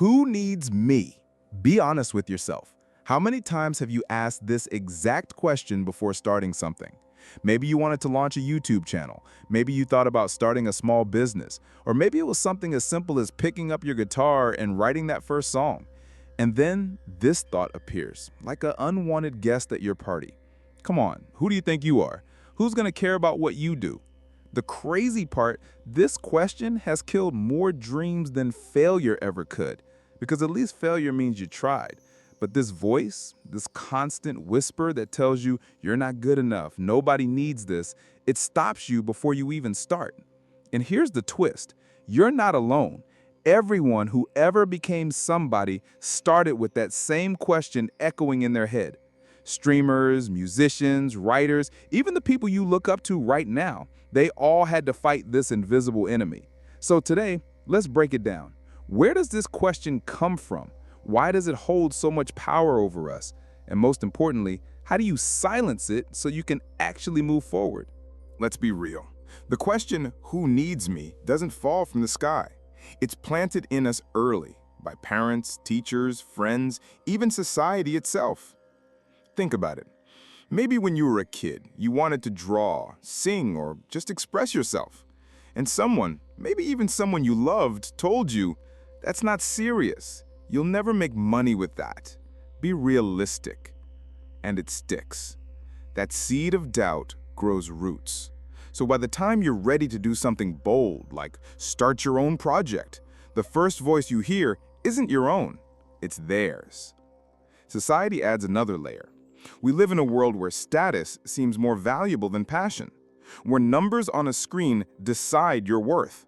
Who needs me? Be honest with yourself. How many times have you asked this exact question before starting something? Maybe you wanted to launch a YouTube channel. Maybe you thought about starting a small business. Or maybe it was something as simple as picking up your guitar and writing that first song. And then this thought appears, like an unwanted guest at your party. Come on, who do you think you are? Who's going to care about what you do? The crazy part, this question has killed more dreams than failure ever could. Because at least failure means you tried. But this voice, this constant whisper that tells you you're not good enough, nobody needs this, it stops you before you even start. And here's the twist. You're not alone. Everyone who ever became somebody started with that same question echoing in their head. Streamers, musicians, writers, even the people you look up to right now, they all had to fight this invisible enemy. So today, let's break it down. Where does this question come from? Why does it hold so much power over us? And most importantly, how do you silence it so you can actually move forward? Let's be real. The question, who needs me, doesn't fall from the sky. It's planted in us early by parents, teachers, friends, even society itself. Think about it. Maybe when you were a kid, you wanted to draw, sing, or just express yourself. And someone, maybe even someone you loved, told you, that's not serious. You'll never make money with that. Be realistic. And it sticks. That seed of doubt grows roots. So by the time you're ready to do something bold, like start your own project, the first voice you hear isn't your own, it's theirs. Society adds another layer. We live in a world where status seems more valuable than passion, where numbers on a screen decide your worth.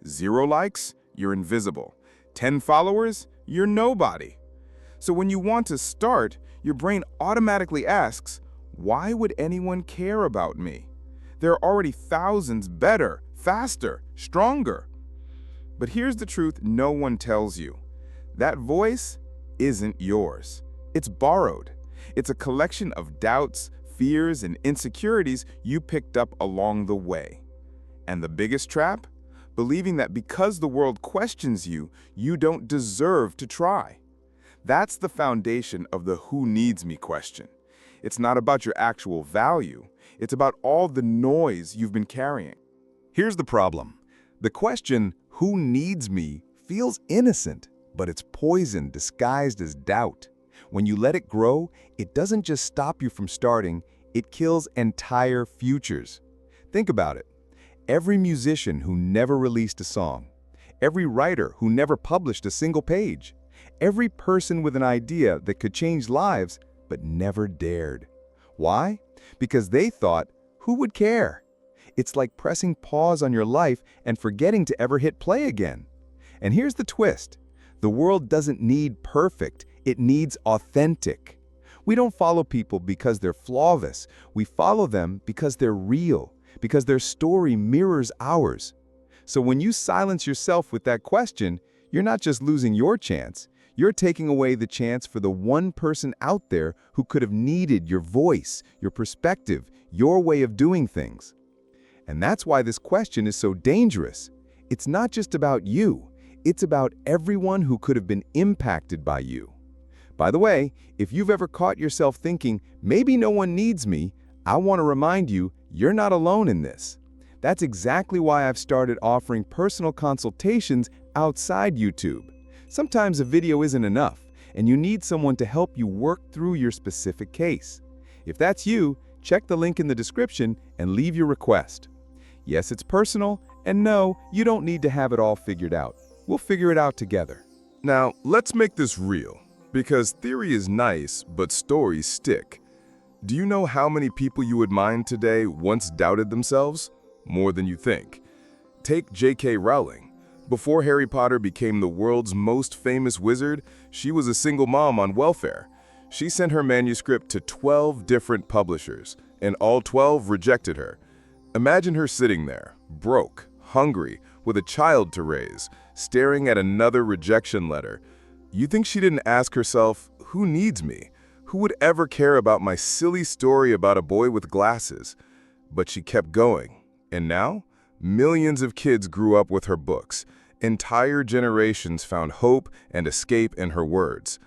0 likes, you're invisible. 10 followers, you're nobody. So when you want to start, your brain automatically asks, why would anyone care about me? There are already thousands better, faster, stronger. But here's the truth no one tells you. That voice isn't yours. It's borrowed. It's a collection of doubts, fears, and insecurities you picked up along the way. And the biggest trap? Believing that because the world questions you, you don't deserve to try. That's the foundation of the who needs me question. It's not about your actual value. It's about all the noise you've been carrying. Here's the problem. The question, who needs me, feels innocent, but it's poison disguised as doubt. When you let it grow, it doesn't just stop you from starting, it kills entire futures. Think about it. Every musician who never released a song, every writer who never published a single page, every person with an idea that could change lives but never dared. Why? Because they thought, who would care? It's like pressing pause on your life and forgetting to ever hit play again. And here's the twist. The world doesn't need perfect, it needs authentic. We don't follow people because they're flawless. We follow them because they're real, because their story mirrors ours. So when you silence yourself with that question, you're not just losing your chance, you're taking away the chance for the one person out there who could have needed your voice, your perspective, your way of doing things. And that's why this question is so dangerous. It's not just about you, it's about everyone who could have been impacted by you. By the way, if you've ever caught yourself thinking, maybe no one needs me, I want to remind you, you're not alone in this. That's exactly why I've started offering personal consultations outside YouTube. Sometimes a video isn't enough, and you need someone to help you work through your specific case. If that's you, check the link in the description and leave your request. Yes, it's personal, and no, you don't need to have it all figured out. We'll figure it out together. Now, let's make this real, because theory is nice, but stories stick. Do you know how many people you would mind today once doubted themselves? More than you think. Take J.K. Rowling. Before Harry Potter became the world's most famous wizard, she was a single mom on welfare. She sent her manuscript to 12 different publishers, and all 12 rejected her. Imagine her sitting there, broke, hungry, with a child to raise, staring at another rejection letter. You think she didn't ask herself, who needs me? Who would ever care about my silly story about a boy with glasses? But she kept going. And now, millions of kids grew up with her books. Entire generations found hope and escape in her words.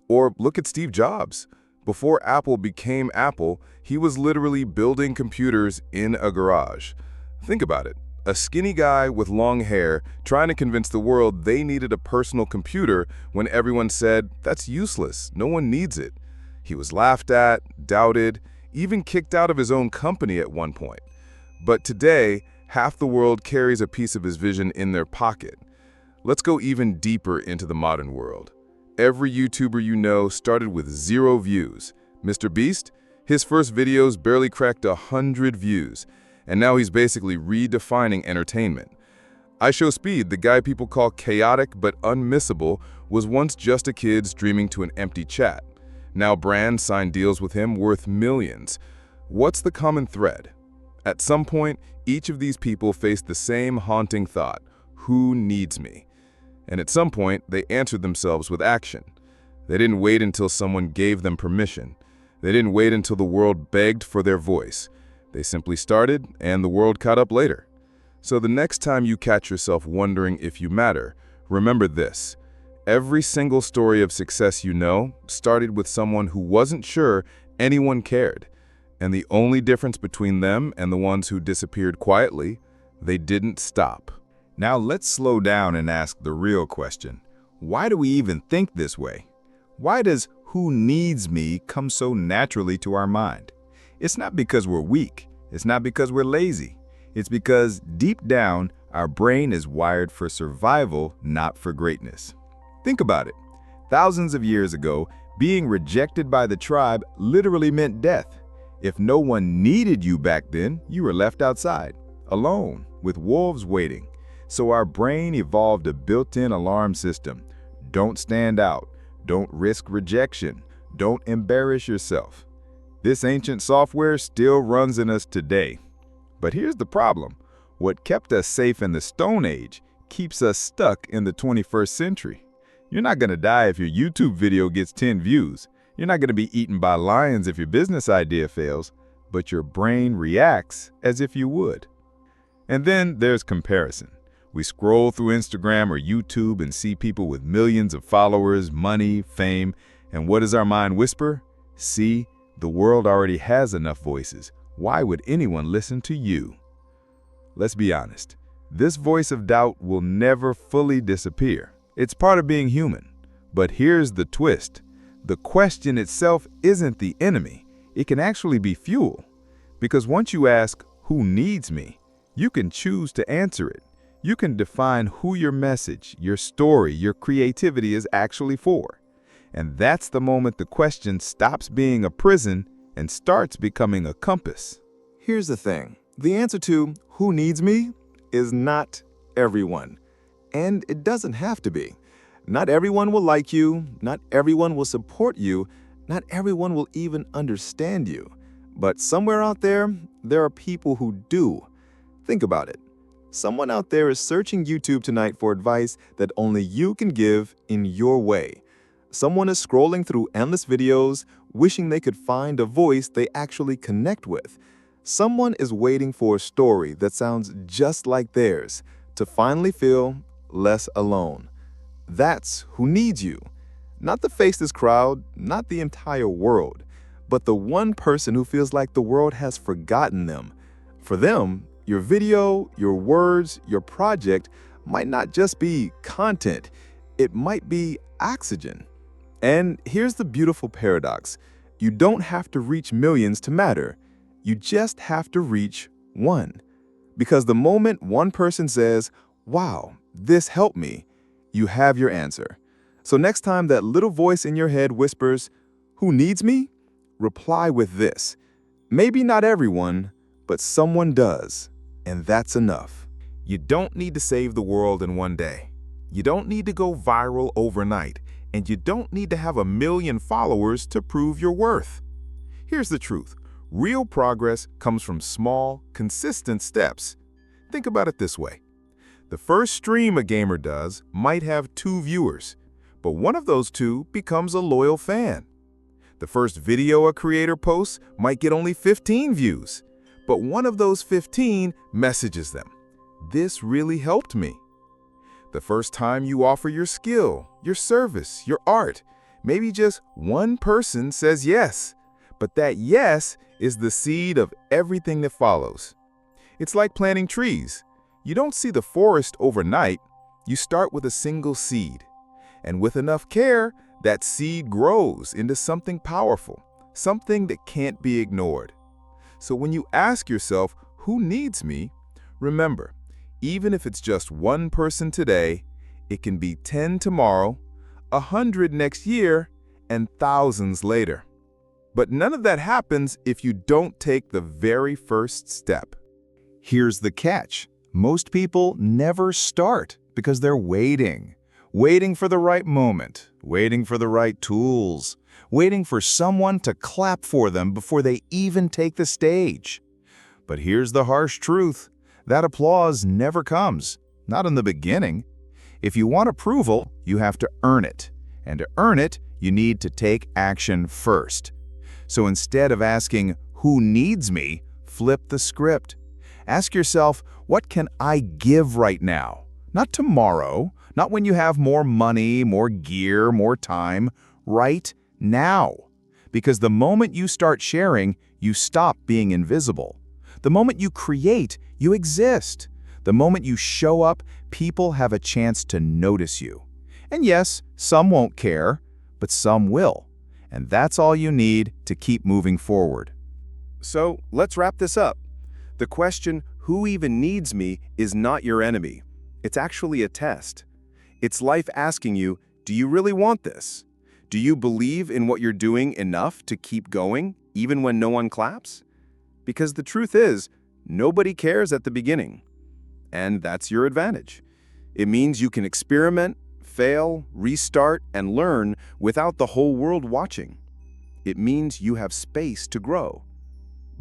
Or look at Steve Jobs. Before Apple became Apple, he was literally building computers in a garage. Think about it. A skinny guy with long hair trying to convince the world they needed a personal computer when everyone said, "That's useless, no one needs it." He was laughed at, doubted, even kicked out of his own company at one point. But today, half the world carries a piece of his vision in their pocket. Let's go even deeper into the modern world. Every YouTuber you know started with 0 views. Mr. Beast, his first videos barely cracked 100 views, and now he's basically redefining entertainment. I Show Speed, the guy people call chaotic but unmissable, was once just a kid streaming to an empty chat. Now brands sign deals with him worth millions. What's the common thread? At some point, each of these people faced the same haunting thought: who needs me? And at some point, they answered themselves with action. They didn't wait until someone gave them permission. They didn't wait until the world begged for their voice. They simply started, and the world caught up later. So the next time you catch yourself wondering if you matter, remember this: every single story of success you know started with someone who wasn't sure anyone cared. And the only difference between them and the ones who disappeared quietly, they didn't stop. Now let's slow down and ask the real question. Why do we even think this way? Why does "who needs me" come so naturally to our mind? It's not because we're weak. It's not because we're lazy. It's because deep down, our brain is wired for survival, not for greatness. Think about it. Thousands of years ago, being rejected by the tribe literally meant death. If no one needed you back then, you were left outside, alone, with wolves waiting. So our brain evolved a built-in alarm system. Don't stand out. Don't risk rejection. Don't embarrass yourself. This ancient software still runs in us today. But here's the problem. What kept us safe in the Stone Age keeps us stuck in the 21st century. You're not going to die if your YouTube video gets 10 views. You're not going to be eaten by lions if your business idea fails, but your brain reacts as if you would. And then there's comparison. We scroll through Instagram or YouTube and see people with millions of followers, money, fame, and what does our mind whisper? See, the world already has enough voices. Why would anyone listen to you? Let's be honest. This voice of doubt will never fully disappear. It's part of being human. But here's the twist. The question itself isn't the enemy. It can actually be fuel. Because once you ask, "who needs me?" you can choose to answer it. You can define who your message, your story, your creativity is actually for. And that's the moment the question stops being a prison and starts becoming a compass. Here's the thing. The answer to "who needs me" is not everyone. And it doesn't have to be. Not everyone will like you. Not everyone will support you. Not everyone will even understand you. But somewhere out there, there are people who do. Think about it. Someone out there is searching YouTube tonight for advice that only you can give in your way. Someone is scrolling through endless videos, wishing they could find a voice they actually connect with. Someone is waiting for a story that sounds just like theirs to finally feel less alone. That's who needs you. Not the faceless crowd, not the entire world, but the one person who feels like the world has forgotten them. For them, your video, your words, your project might not just be content, it might be oxygen. And here's the beautiful paradox. You don't have to reach millions to matter. You just have to reach one. Because the moment one person says, "Wow, this helped me," you have your answer. So next time that little voice in your head whispers, "Who needs me?" reply with this: "Maybe not everyone, but someone does. And that's enough." You don't need to save the world in one day. You don't need to go viral overnight. And you don't need to have 1 million followers to prove your worth. Here's the truth. Real progress comes from small, consistent steps. Think about it this way. The first stream a gamer does might have 2 viewers, but one of those 2 becomes a loyal fan. The first video a creator posts might get only 15 views, but one of those 15 messages them, "This really helped me." The first time you offer your skill, your service, your art, maybe just one person says yes. But that yes is the seed of everything that follows. It's like planting trees. You don't see the forest overnight. You start with a single seed. And with enough care, that seed grows into something powerful, something that can't be ignored. So when you ask yourself, who needs me? Remember, even if it's just one person today, it can be 10 tomorrow, 100 next year, and thousands later. But none of that happens if you don't take the very first step. Here's the catch. Most people never start because they're waiting for the right moment, waiting for the right tools, waiting for someone to clap for them before they even take the stage. But here's the harsh truth. That applause never comes, not in the beginning. If you want approval, you have to earn it. And to earn it, you need to take action first. So instead of asking, who needs me, flip the script. Ask yourself, what can I give right now? Not tomorrow, not when you have more money, more gear, more time, right now. Because the moment you start sharing, you stop being invisible. The moment you create, you exist. The moment you show up, people have a chance to notice you. And yes, some won't care, but some will. And that's all you need to keep moving forward. So let's wrap this up. The question, who even needs me, is not your enemy. It's actually a test. It's life asking you, do you really want this? Do you believe in what you're doing enough to keep going, even when no one claps? Because the truth is, nobody cares at the beginning. And that's your advantage. It means you can experiment, fail, restart, and learn without the whole world watching. It means you have space to grow.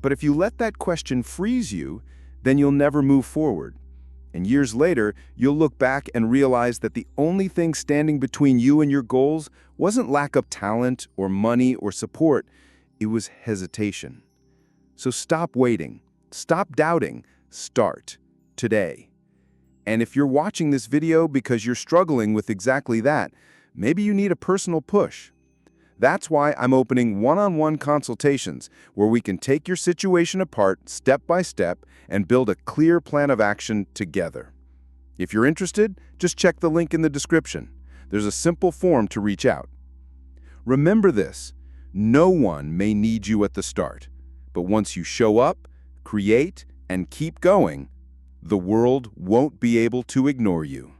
But if you let that question freeze you, then you'll never move forward. And years later, you'll look back and realize that the only thing standing between you and your goals wasn't lack of talent or money or support, it was hesitation. So stop waiting, stop doubting, start today. And if you're watching this video because you're struggling with exactly that, maybe you need a personal push. That's why I'm opening one-on-one consultations where we can take your situation apart step by step and build a clear plan of action together. If you're interested, just check the link in the description. There's a simple form to reach out. Remember this, no one may need you at the start, but once you show up, create, and keep going, the world won't be able to ignore you.